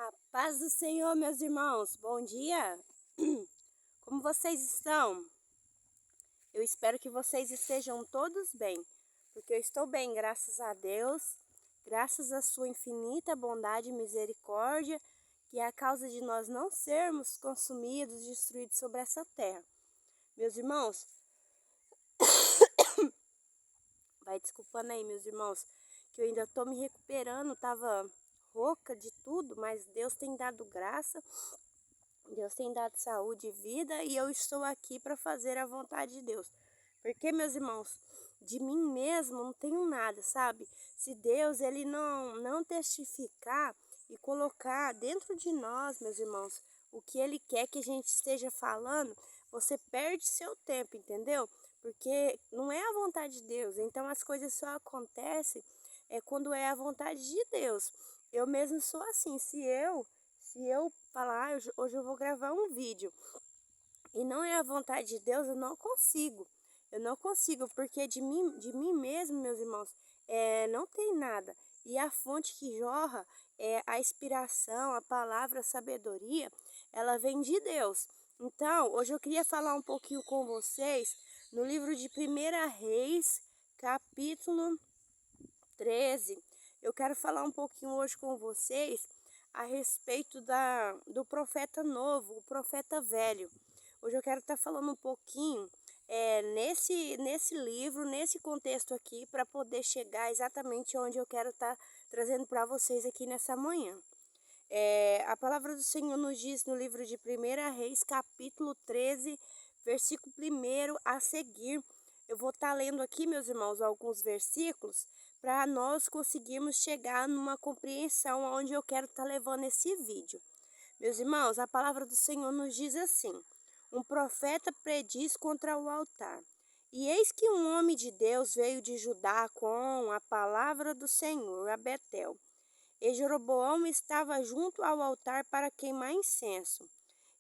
A paz do Senhor, meus irmãos. Bom dia. Como vocês estão? Eu espero que vocês estejam todos bem, porque eu estou bem, graças a Deus, graças à sua infinita bondade e misericórdia, que é a causa de nós não sermos consumidos, destruídos sobre essa terra. Meus irmãos, vai desculpando aí, meus irmãos, que eu ainda estou me recuperando, estava rouca de tudo, mas Deus tem dado graça. Deus tem dado saúde e vida e eu estou aqui para fazer a vontade de Deus. Porque, meus irmãos, de mim mesmo não tenho nada, sabe? Se Deus ele não testificar e colocar dentro de nós, meus irmãos, o que ele quer que a gente esteja falando, você perde seu tempo, entendeu? Porque não é a vontade de Deus. Então as coisas só acontecem quando é a vontade de Deus. Eu mesmo sou assim, se eu falar, hoje eu vou gravar um vídeo e não é a vontade de Deus, eu não consigo. Eu não consigo, porque de mim mesmo, meus irmãos, não tem nada. E a fonte que jorra, a inspiração, a palavra, a sabedoria, ela vem de Deus. Então, hoje eu queria falar um pouquinho com vocês no livro de 1 Reis, capítulo 13. Eu quero falar um pouquinho hoje com vocês a respeito do profeta novo, o profeta velho. Hoje eu quero estar falando um pouquinho nesse livro, nesse contexto aqui, para poder chegar exatamente onde eu quero estar trazendo para vocês aqui nessa manhã. A palavra do Senhor nos diz no livro de 1 Reis, capítulo 13, versículo 1 a seguir. Eu vou estar lendo aqui, meus irmãos, alguns versículos para nós conseguirmos chegar numa compreensão onde eu quero estar levando esse vídeo. Meus irmãos, a palavra do Senhor nos diz assim: um profeta prediz contra o altar. E eis que um homem de Deus veio de Judá com a palavra do Senhor a Betel. E Jeroboão estava junto ao altar para queimar incenso.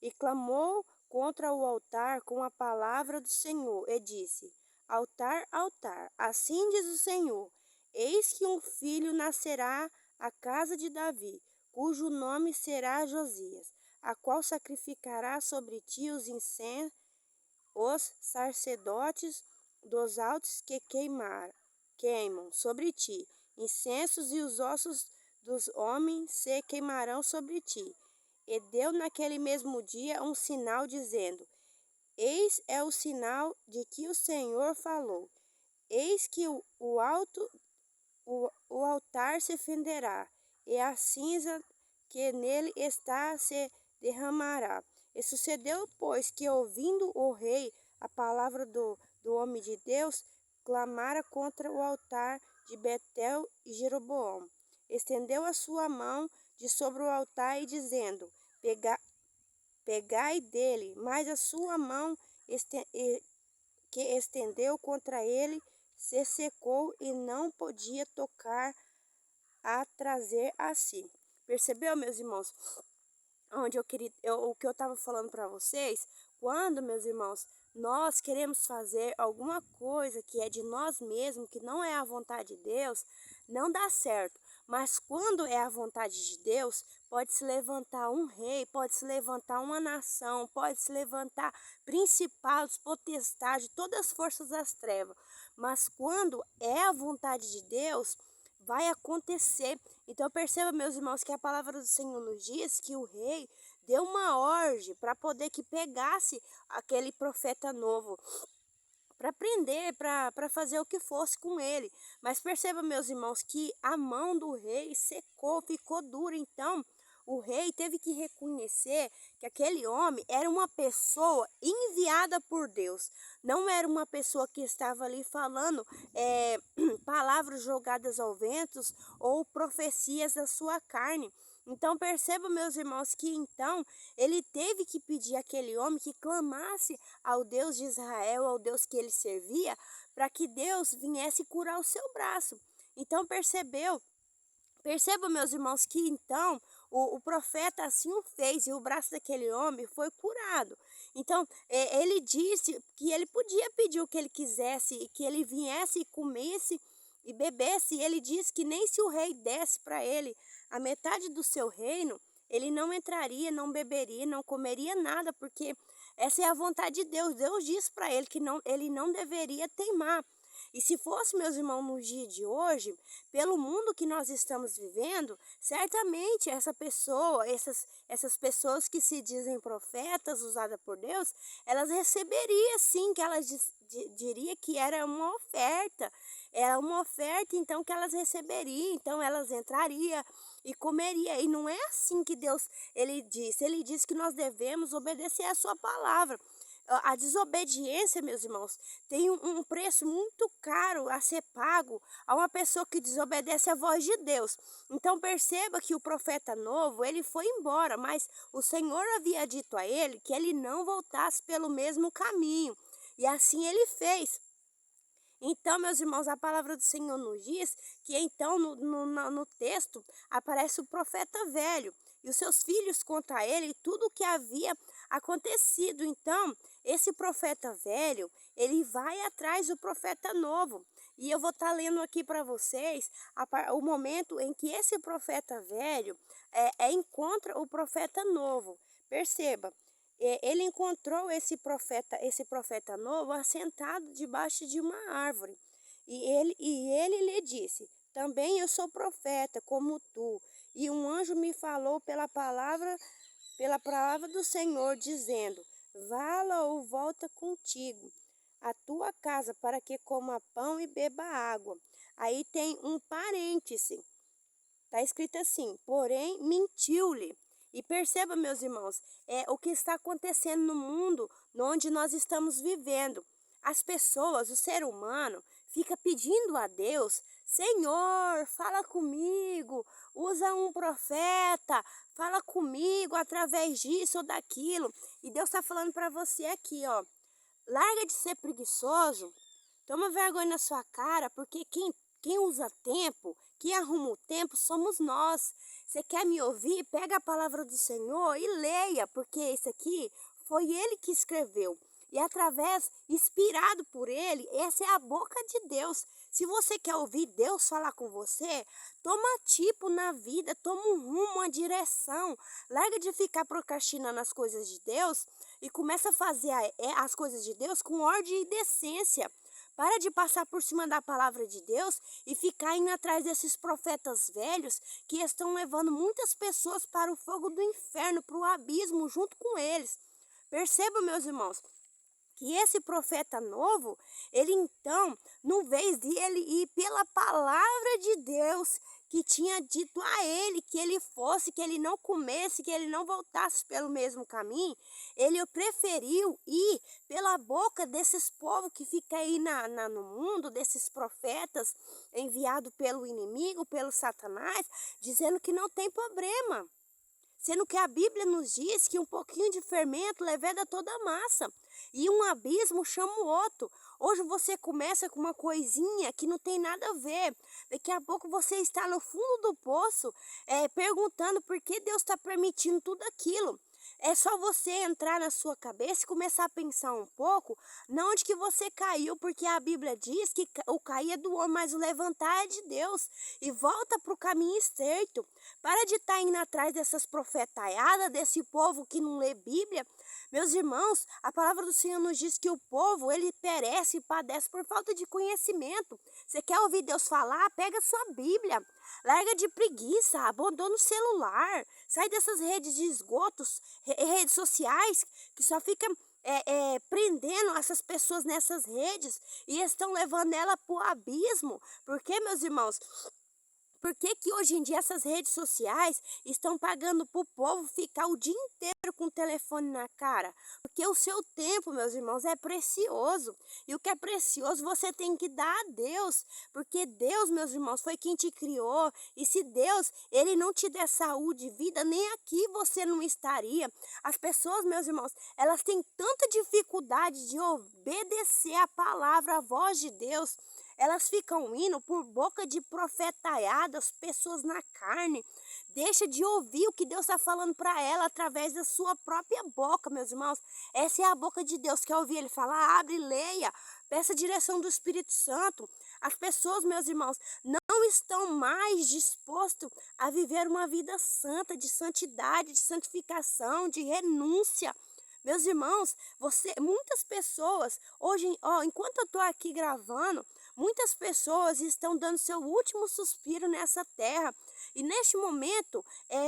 E clamou contra o altar com a palavra do Senhor, e disse: Altar, altar, assim diz o Senhor: eis que um filho nascerá à casa de Davi, cujo nome será Josias, a qual sacrificará sobre ti os sacerdotes dos altos que queimam sobre ti incensos, e os ossos dos homens se queimarão sobre ti. E deu naquele mesmo dia um sinal, dizendo: eis é o sinal de que o Senhor falou. Eis que o altar se fenderá, e a cinza que nele está se derramará. E sucedeu, pois, que ouvindo o rei a palavra do homem de Deus, clamara contra o altar de Betel, e Jeroboão estendeu a sua mão de sobre o altar, e dizendo: pegai dele. Mas a sua mão que estendeu contra ele se secou, e não podia tocar a trazer a si. Percebeu, meus irmãos? O que eu estava falando para vocês, quando, meus irmãos, nós queremos fazer alguma coisa que é de nós mesmos, que não é a vontade de Deus, não dá certo. Mas quando é a vontade de Deus, pode se levantar um rei, pode se levantar uma nação, pode se levantar principados, potestades, todas as forças das trevas. Mas quando é a vontade de Deus, vai acontecer. Então perceba, meus irmãos, que a palavra do Senhor nos diz que o rei deu uma ordem para poder que pegasse aquele profeta novo, para prender, para fazer o que fosse com ele. Mas perceba, meus irmãos, que a mão do rei secou, ficou dura. Então o rei teve que reconhecer que aquele homem era uma pessoa enviada por Deus. Não era uma pessoa que estava ali falando palavras jogadas ao vento ou profecias da sua carne. Então perceba, meus irmãos, que então ele teve que pedir àquele homem que clamasse ao Deus de Israel, ao Deus que ele servia, para que Deus viesse curar o seu braço. Então perceba, meus irmãos, que então o profeta assim o fez, e o braço daquele homem foi curado. Então ele disse que ele podia pedir o que ele quisesse, e que ele viesse e comesse e bebesse. E ele disse que nem se o rei desse para ele a metade do seu reino, ele não entraria, não beberia, não comeria nada, porque essa é a vontade de Deus. Deus disse para ele que não, ele não deveria teimar. E se fosse, meus irmãos, no dia de hoje, pelo mundo que nós estamos vivendo, certamente essa pessoa, essas pessoas que se dizem profetas usadas por Deus, elas receberiam sim, que elas diria que era uma oferta então que elas receberiam, então elas entrariam e comeria. E não é assim que Deus, ele disse que nós devemos obedecer a sua palavra. A desobediência, meus irmãos, tem um preço muito caro a ser pago a uma pessoa que desobedece à voz de Deus. Então perceba que o profeta novo, ele foi embora, mas o Senhor havia dito a ele que ele não voltasse pelo mesmo caminho. E assim ele fez. Então, meus irmãos, a palavra do Senhor nos diz que então no texto aparece o profeta velho e os seus filhos contam a ele tudo o que havia acontecido. Então, esse profeta velho, ele vai atrás do profeta novo. E eu vou estar lendo aqui para vocês o momento em que esse profeta velho encontra o profeta novo. Perceba, ele encontrou esse profeta novo assentado debaixo de uma árvore. E ele lhe disse: também eu sou profeta, como tu. E um anjo me falou pela palavra do Senhor, dizendo: vala ou volta contigo à tua casa, para que coma pão e beba água. Aí tem um parêntese. Está escrito assim: porém, mentiu-lhe. E perceba, meus irmãos, o que está acontecendo no mundo onde nós estamos vivendo. As pessoas, o ser humano, fica pedindo a Deus: Senhor, fala comigo, usa um profeta, fala comigo através disso ou daquilo. E Deus está falando para você aqui, ó, larga de ser preguiçoso, toma vergonha na sua cara, porque quem usa tempo, quem arruma o tempo, somos nós. Você quer me ouvir? Pega a palavra do Senhor e leia, porque esse aqui foi ele que escreveu. E através, inspirado por ele, essa é a boca de Deus. Se você quer ouvir Deus falar com você, toma tipo na vida, toma um rumo, uma direção. Larga de ficar procrastinando as coisas de Deus e começa a fazer as coisas de Deus com ordem e decência. Para de passar por cima da palavra de Deus e ficar indo atrás desses profetas velhos que estão levando muitas pessoas para o fogo do inferno, para o abismo junto com eles. Perceba, meus irmãos, que esse profeta novo, ele então, no vez de ele ir pela palavra de Deus, que tinha dito a ele que ele fosse, que ele não comesse, que ele não voltasse pelo mesmo caminho, ele preferiu ir pela boca desses povos que ficam aí no mundo, desses profetas enviados pelo inimigo, pelo Satanás, dizendo que não tem problema. Sendo que a Bíblia nos diz que um pouquinho de fermento leveda toda a massa. E um abismo chama o outro. Hoje você começa com uma coisinha que não tem nada a ver. Daqui a pouco você está no fundo do poço, perguntando por que Deus está permitindo tudo aquilo. É só você entrar na sua cabeça e começar a pensar um pouco na onde que você caiu, porque a Bíblia diz que o cair é do homem, mas o levantar é de Deus. E volta para o caminho estreito. Para de estar indo atrás dessas profetaiadas, desse povo que não lê Bíblia. Meus irmãos, a palavra do Senhor nos diz que o povo, ele perece e padece por falta de conhecimento. Você quer ouvir Deus falar? Pega a sua Bíblia. Larga de preguiça, abandona o celular, sai dessas redes de esgotos, redes sociais, que só ficam prendendo essas pessoas nessas redes e estão levando ela para o abismo. Porque, meus irmãos, por que que hoje em dia essas redes sociais estão pagando para o povo ficar o dia inteiro com o telefone na cara? Porque o seu tempo, meus irmãos, é precioso. E o que é precioso você tem que dar a Deus. Porque Deus, meus irmãos, foi quem te criou. E se Deus, ele não te der saúde e vida, nem aqui você não estaria. As pessoas, meus irmãos, elas têm tanta dificuldade de obedecer a palavra, a voz de Deus. Elas ficam indo por boca de profetaiadas, pessoas na carne. Deixa de ouvir o que Deus está falando para ela através da sua própria boca, meus irmãos. Essa é a boca de Deus. Quer ouvir ele falar? Abre, leia. Peça a direção do Espírito Santo. As pessoas, meus irmãos, não estão mais dispostos a viver uma vida santa, de santidade, de santificação, de renúncia. Meus irmãos, muitas pessoas, hoje, ó, enquanto eu estou aqui gravando, muitas pessoas estão dando seu último suspiro nessa terra. E neste momento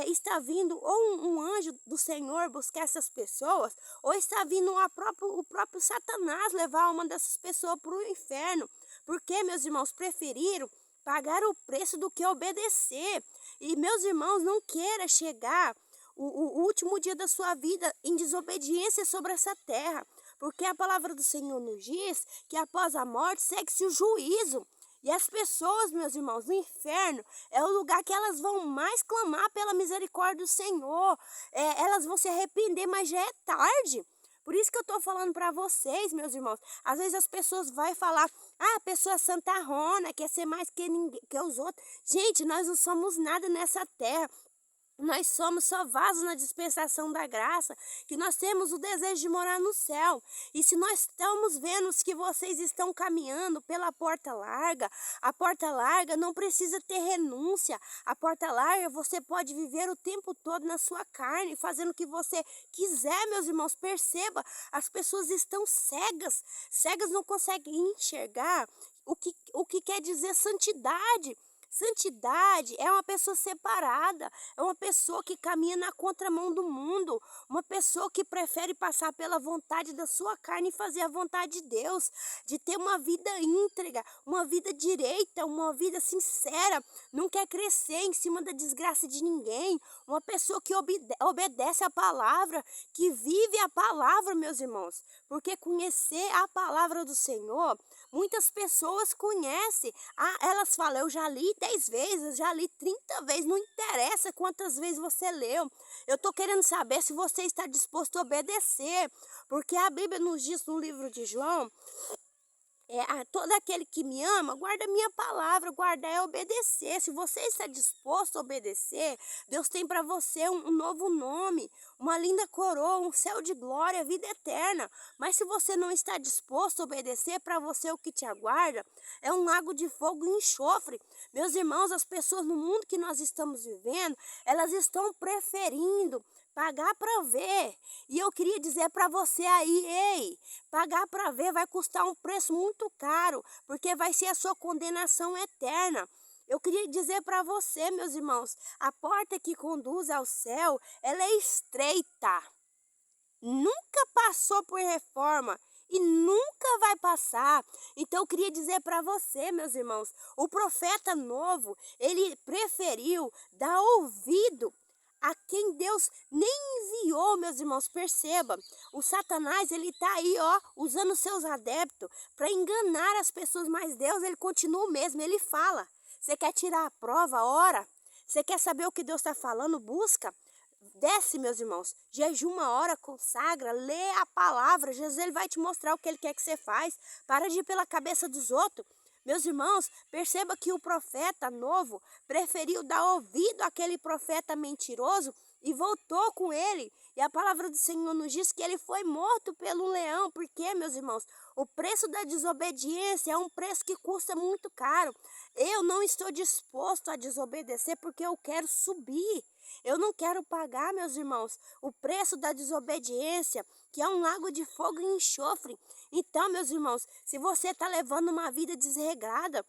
está vindo ou um anjo do Senhor buscar essas pessoas, ou está vindo o próprio Satanás levar uma dessas pessoas para o inferno. Porque, meus irmãos, preferiram pagar o preço do que obedecer. E, meus irmãos, não queira chegar o último dia da sua vida em desobediência sobre essa terra. Porque a palavra do Senhor nos diz que após a morte segue-se o juízo. E as pessoas, meus irmãos, no inferno é o lugar que elas vão mais clamar pela misericórdia do Senhor. Elas vão se arrepender, mas já é tarde. Por isso que eu estou falando para vocês, meus irmãos. Às vezes as pessoas vão falar, a pessoa santarrona, quer ser mais que ninguém, que os outros. Gente, nós não somos nada nessa terra. Nós somos só vasos na dispensação da graça, que nós temos o desejo de morar no céu. E se nós estamos vendo que vocês estão caminhando pela porta larga, a porta larga não precisa ter renúncia. A porta larga você pode viver o tempo todo na sua carne, fazendo o que você quiser, meus irmãos. Perceba, as pessoas estão cegas. Cegas não conseguem enxergar o que quer dizer santidade. Santidade é uma pessoa separada, é uma pessoa que caminha na contramão do mundo, uma pessoa que prefere passar pela vontade da sua carne e fazer a vontade de Deus, de ter uma vida íntegra, uma vida direita, uma vida sincera, não quer crescer em cima da desgraça de ninguém, uma pessoa que obedece a palavra, que vive a palavra, meus irmãos, porque conhecer a palavra do Senhor, muitas pessoas conhecem, elas falam, eu já li 10 vezes, já li 30 vezes, não interessa quantas vezes você leu. Eu estou querendo saber se você está disposto a obedecer, porque a Bíblia nos diz no livro de João, todo aquele que me ama, guarda a minha palavra, guarda é obedecer. Se você está disposto a obedecer, Deus tem para você um novo nome, uma linda coroa, um céu de glória, vida eterna. Mas se você não está disposto a obedecer, para você o que te aguarda é um lago de fogo e enxofre. Meus irmãos, as pessoas no mundo que nós estamos vivendo, elas estão preferindo pagar para ver. E eu queria dizer para você aí, ei, pagar para ver vai custar um preço muito caro, porque vai ser a sua condenação eterna. Eu queria dizer para você, meus irmãos, a porta que conduz ao céu, ela é estreita. Nunca passou por reforma e nunca vai passar. Então eu queria dizer para você, meus irmãos, o profeta novo, ele preferiu dar ouvido a quem Deus nem enviou, meus irmãos. Perceba, o Satanás, ele está aí, ó, usando seus adeptos para enganar as pessoas, mas Deus, ele continua o mesmo, ele fala. Você quer tirar a prova, ora? Você quer saber o que Deus está falando? Busca. Desce, meus irmãos, jejuma, ora, consagra, lê a palavra. Jesus, ele vai te mostrar o que ele quer que você faz. Para de ir pela cabeça dos outros. Meus irmãos, perceba que o profeta novo preferiu dar ouvido àquele profeta mentiroso e voltou com ele. E a palavra do Senhor nos diz que ele foi morto pelo leão. Por quê, meus irmãos? O preço da desobediência é um preço que custa muito caro. Eu não estou disposto a desobedecer porque eu quero subir. Eu não quero pagar, meus irmãos, o preço da desobediência, que é um lago de fogo e enxofre. Então, meus irmãos, se você está levando uma vida desregrada,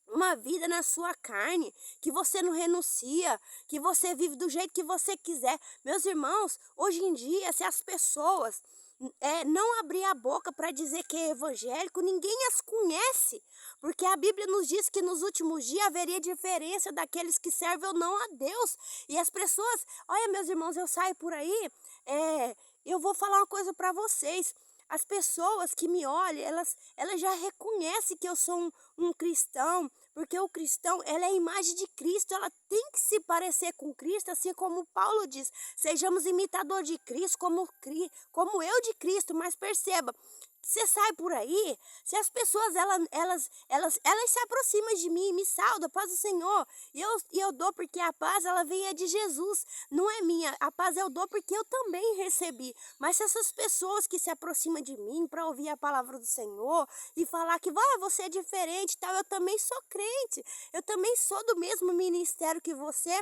uma vida na sua carne, que você não renuncia, que você vive do jeito que você quiser. Meus irmãos, hoje em dia, se as pessoas não abrir a boca para dizer que é evangélico, ninguém as conhece. Porque a Bíblia nos diz que nos últimos dias haveria diferença daqueles que servem ou não a Deus. E as pessoas, olha, meus irmãos, eu saio por aí, eu vou falar uma coisa para vocês. As pessoas que me olham, elas já reconhecem que eu sou um cristão, porque o cristão, ela é a imagem de Cristo, ela tem que se parecer com Cristo, assim como Paulo diz, sejamos imitadores de Cristo, como eu de Cristo. Mas perceba, Você sai por aí, se as pessoas elas se aproximam de mim, me saudam, paz do Senhor, e eu dou porque a paz ela vem é de Jesus, não é minha. A paz eu dou porque eu também recebi. Mas se essas pessoas que se aproximam de mim para ouvir a palavra do Senhor e falar que você é diferente, tal, eu também sou crente, eu também sou do mesmo ministério que você.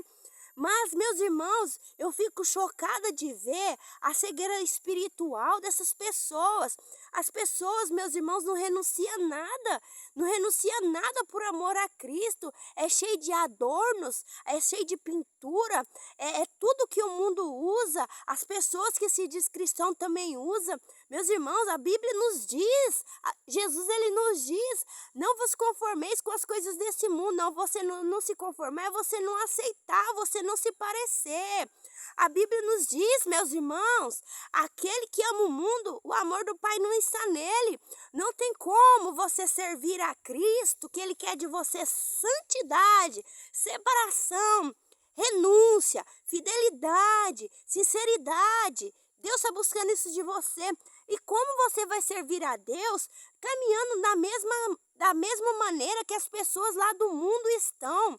Mas, meus irmãos, eu fico chocada de ver a cegueira espiritual dessas pessoas. As pessoas, meus irmãos, não renunciam nada, não renunciam nada por amor a Cristo. É cheio de adornos, é cheio de pintura, é tudo que o mundo usa. As pessoas que se diz cristão também usam. Meus irmãos, a Bíblia nos diz, Jesus ele nos diz, não vos conformeis com as coisas desse mundo, não, você não se conformar, é você não aceitar, você não se parecer. A Bíblia nos diz, meus irmãos, aquele que ama o mundo, o amor do Pai não está nele. Não tem como você servir a Cristo, que ele quer de você santidade, separação, renúncia, fidelidade, sinceridade. Deus está buscando isso de você. E como você vai servir a Deus caminhando da mesma maneira que as pessoas lá do mundo estão?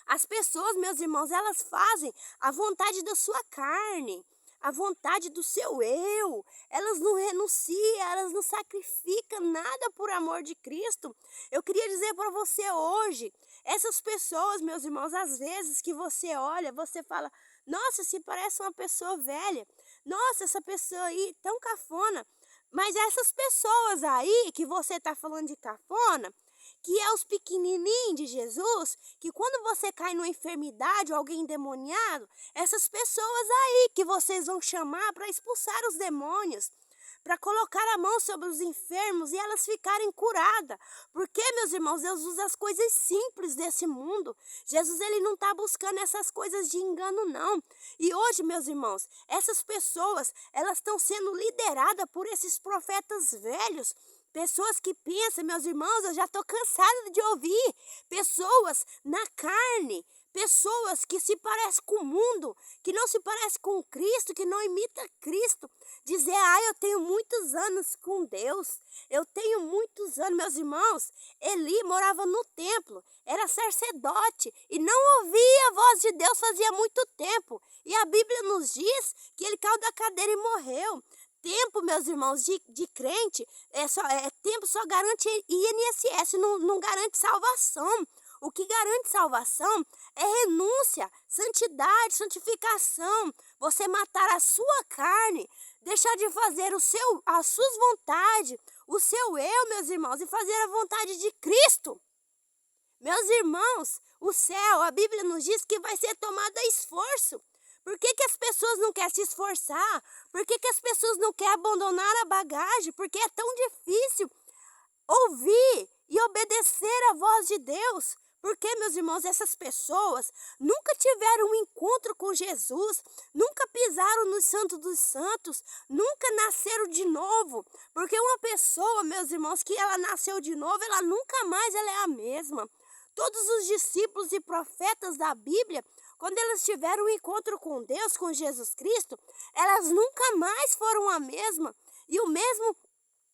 As pessoas, meus irmãos, elas fazem a vontade da sua carne, a vontade do seu eu. Elas não renunciam, elas não sacrificam nada por amor de Cristo. Eu queria dizer para você hoje, essas pessoas, meus irmãos, às vezes que você olha, você fala, nossa, se parece uma pessoa velha. Nossa, essa pessoa aí tão cafona. Mas essas pessoas aí que você está falando de cafona, que é os pequenininhos de Jesus, que quando você cai numa enfermidade ou alguém endemoniado, essas pessoas aí que vocês vão chamar para expulsar os demônios, para colocar a mão sobre os enfermos e elas ficarem curadas. Porque, meus irmãos, Deus usa as coisas simples desse mundo. Jesus ele não está buscando essas coisas de engano, não. E hoje, meus irmãos, essas pessoas, elas estão sendo lideradas por esses profetas velhos. Pessoas que pensam, meus irmãos, eu já estou cansada de ouvir. Pessoas na carne, pessoas que se parecem com o mundo, que não se parecem com Cristo, que não imita Cristo. Dizer, eu tenho muitos anos com Deus, eu tenho muitos anos, meus irmãos. Eli morava no templo, era sacerdote e não ouvia a voz de Deus fazia muito tempo. E a Bíblia nos diz que ele caiu da cadeira e morreu. Tempo, meus irmãos, de crente, tempo só garante INSS, não garante salvação. O que garante salvação é renúncia, santidade, santificação. Você matar a sua carne, deixar de fazer as suas vontades, o seu eu, meus irmãos, e fazer a vontade de Cristo. Meus irmãos, o céu, a Bíblia nos diz que vai ser tomado a esforço. Por que as pessoas não querem se esforçar? Por que as pessoas não querem abandonar a bagagem? Porque é tão difícil ouvir e obedecer a voz de Deus. Porque, meus irmãos, essas pessoas nunca tiveram um encontro com Jesus, nunca pisaram no Santo dos Santos, nunca nasceram de novo. Porque uma pessoa, meus irmãos, que ela nasceu de novo, ela nunca mais ela é a mesma. Todos os discípulos e profetas da Bíblia, quando elas tiveram um encontro com Deus, com Jesus Cristo, elas nunca mais foram a mesma. E o mesmo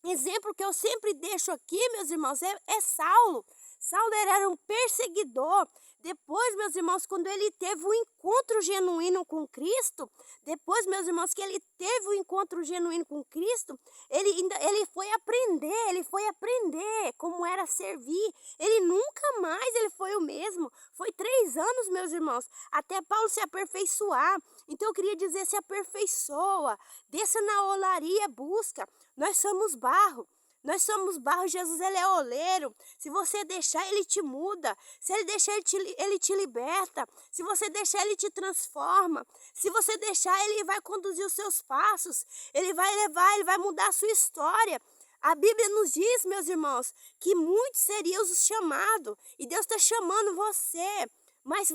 exemplo que eu sempre deixo aqui, meus irmãos, é Saulo. Saulo era um perseguidor. Depois, meus irmãos, quando ele teve um encontro genuíno com Cristo, depois, meus irmãos, que ele teve um encontro genuíno com Cristo, ele foi aprender como era servir. Ele nunca mais ele foi o mesmo. Foi 3 anos, meus irmãos, até Paulo se aperfeiçoar. Então eu queria dizer, se aperfeiçoa, desça na olaria, busca. Nós somos barro. Nós somos barro, Jesus ele é oleiro. Se você deixar, ele te muda. Se ele deixar, ele te liberta. Se você deixar, ele te transforma. Se você deixar, ele vai conduzir os seus passos. Ele vai levar, ele vai mudar a sua história. A Bíblia nos diz, meus irmãos, que muitos seriam os chamados. E Deus está chamando você. Mas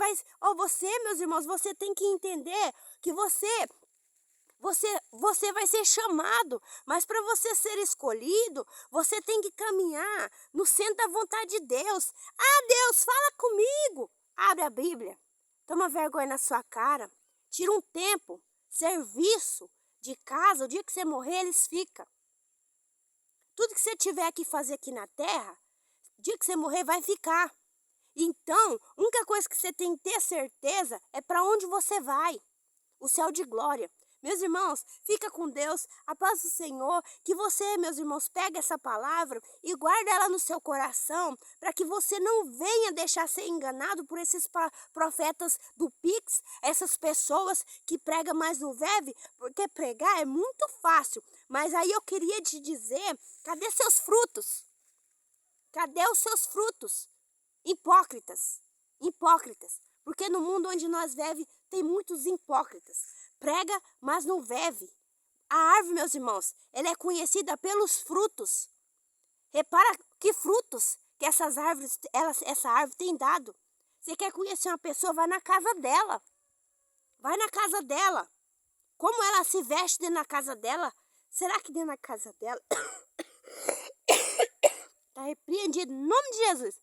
você, meus irmãos, você tem que entender que você vai ser chamado, mas para você ser escolhido, você tem que caminhar no centro da vontade de Deus. Deus, fala comigo. Abre a Bíblia, toma vergonha na sua cara, tira um tempo, serviço de casa, o dia que você morrer, eles ficam. Tudo que você tiver que fazer aqui na terra, o dia que você morrer vai ficar. Então, a única coisa que você tem que ter certeza é para onde você vai. O céu de glória. Meus irmãos, fica com Deus, a paz do Senhor, que você, meus irmãos, pegue essa palavra e guarde ela no seu coração, para que você não venha deixar ser enganado por esses profetas do Pix, essas pessoas que pregam mais no VEV, porque pregar é muito fácil. Mas aí eu queria te dizer, cadê seus frutos? Cadê os seus frutos? Hipócritas, hipócritas. Porque no mundo onde nós vivemos tem muitos hipócritas. Prega, mas não vive. A árvore, meus irmãos, ela é conhecida pelos frutos. Repara que frutos que essa árvore tem dado. Você quer conhecer uma pessoa, vai na casa dela. Vai na casa dela. Como ela se veste dentro da casa dela? Será que dentro da casa dela está repreendido em nome de Jesus?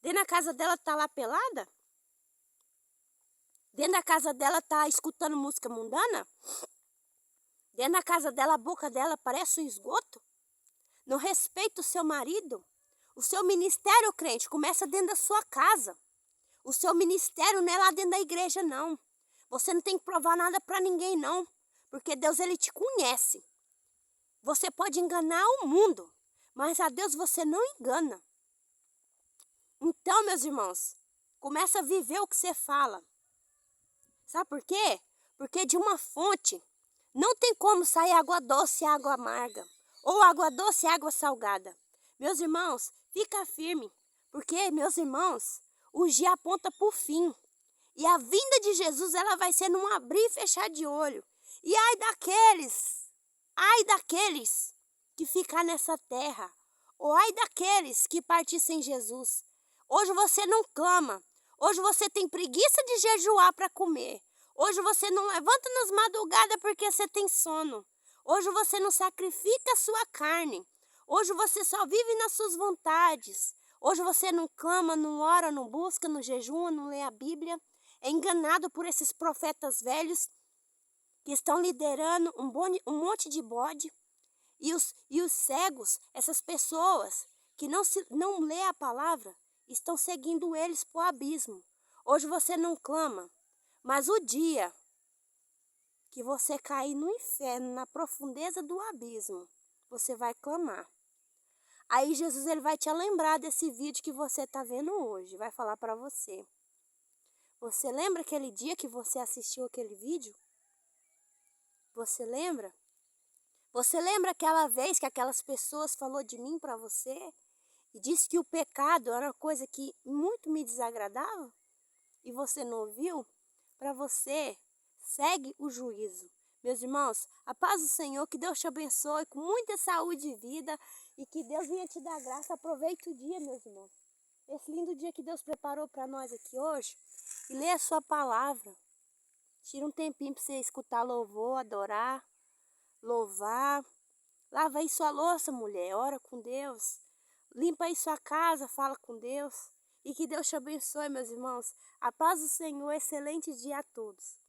Dentro da casa dela tá lá pelada? Dentro da casa dela tá escutando música mundana? Dentro da casa dela, a boca dela parece um esgoto? Não respeita o seu marido? O seu ministério, crente, começa dentro da sua casa. O seu ministério não é lá dentro da igreja, não. Você não tem que provar nada para ninguém, não. Porque Deus, ele te conhece. Você pode enganar o mundo, mas a Deus você não engana. Então, meus irmãos, começa a viver o que você fala. Sabe por quê? Porque de uma fonte não tem como sair água doce e água amarga, ou água doce e água salgada. Meus irmãos, fica firme, porque, meus irmãos, o dia aponta para o fim. E a vinda de Jesus, ela vai ser num abrir e fechar de olho. E ai daqueles que ficar nessa terra, ou ai daqueles que partir sem Jesus. Hoje você não clama. Hoje você tem preguiça de jejuar para comer. Hoje você não levanta nas madrugadas porque você tem sono. Hoje você não sacrifica a sua carne. Hoje você só vive nas suas vontades. Hoje você não clama, não ora, não busca, não jejua, não lê a Bíblia. É enganado por esses profetas velhos que estão liderando um monte de bode. E os cegos, essas pessoas que não lê a palavra, estão seguindo eles para o abismo. Hoje você não clama, mas o dia que você cair no inferno, na profundeza do abismo, você vai clamar. Aí Jesus, ele vai te lembrar desse vídeo que você está vendo hoje, vai falar para você. Você lembra aquele dia que você assistiu aquele vídeo? Você lembra? Você lembra aquela vez que aquelas pessoas falou de mim para você? E disse que o pecado era uma coisa que muito me desagradava? E você não ouviu? Para você, segue o juízo. Meus irmãos, a paz do Senhor, que Deus te abençoe com muita saúde e vida. E que Deus venha te dar graça. Aproveite o dia, meus irmãos. Esse lindo dia que Deus preparou para nós aqui hoje. E lê a sua palavra. Tira um tempinho para você escutar louvor, adorar, louvar. Lava aí sua louça, mulher. Ora com Deus. Limpa aí sua casa, fala com Deus. E que Deus te abençoe, meus irmãos. A paz do Senhor, excelente dia a todos.